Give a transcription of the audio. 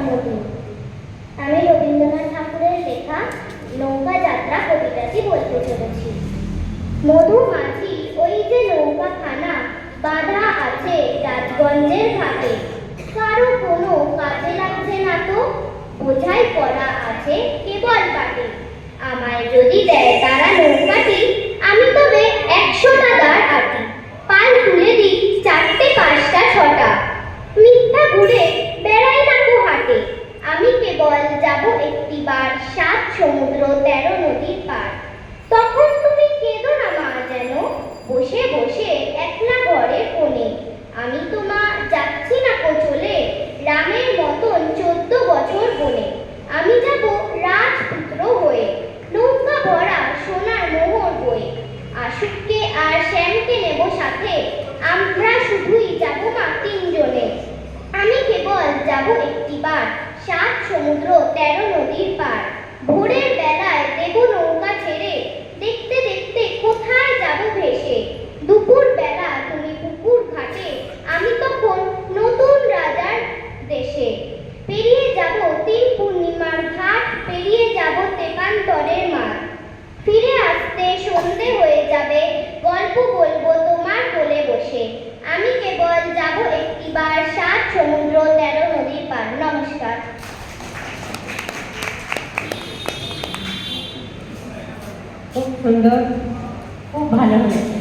মধু। আমি রবীন্দ্রনাথ ঠাকুরের লেখা নৌকা যাত্রা কবিতাটি বলতে চলেছি। মধু মাঝি ওই যে নৌকাখানা বাঁধা আছে রাজগঞ্জের ঘাটে, কারো কোনো কাজে লাগছে না তো, বোঝাই পড়া আছে কেবল পাটে। আমায় যদি দেয় তারা নৌকাটি, আমি তবে 100টা দাঁড় আটি, পাল তুলে দিই 4টে 5টা 6টা, মিথ্যা ঘুরে বেড়াই না কো হাটে। আমি কেবল যাব একটিবার 7 সমুদ্র 13 নদীর পার। তখন তুমি কেঁদো না মা যেন, বসে বসে একলা ঘরে কোণে। আমি তো মা যাচ্ছি না কো চলে, রামের মতন 14 বছর বনে। আমি যাব রাজপুত্র হয়ে, নৌকা ভরা সোনার মোহর বয়ে। আশুককে আর শ্যামকে নেব সাথে, আমরা শুধুই যাব মা 3 জনে। আমি কেবল যাব একটিবার 7 সমুদ্র 13 নদীর পার। ভোরের বেলায় দেব নৌকা ছেড়ে, দেখতে দেখতে কোথায় যাব ভেসে। দুপুর বেলা তুমি পুকুর ঘাটে, আমি তখন নতুন রাজার দেশে। পেরিয়ে যাব 3 পূর্ণিমার ঘাট, পেরিয়ে যাব তেপান্তরের মাঠ। ফিরে আসতে সন্ধে হয়ে যাবে, গল্প বলবো তোমার কোলে বসে। আমি কেবল যাব একটিবার 7 সমুদ্র 13 নদীর পার। নমস্কার। খুব সুন্দর, খুব ভালো হয়েছে।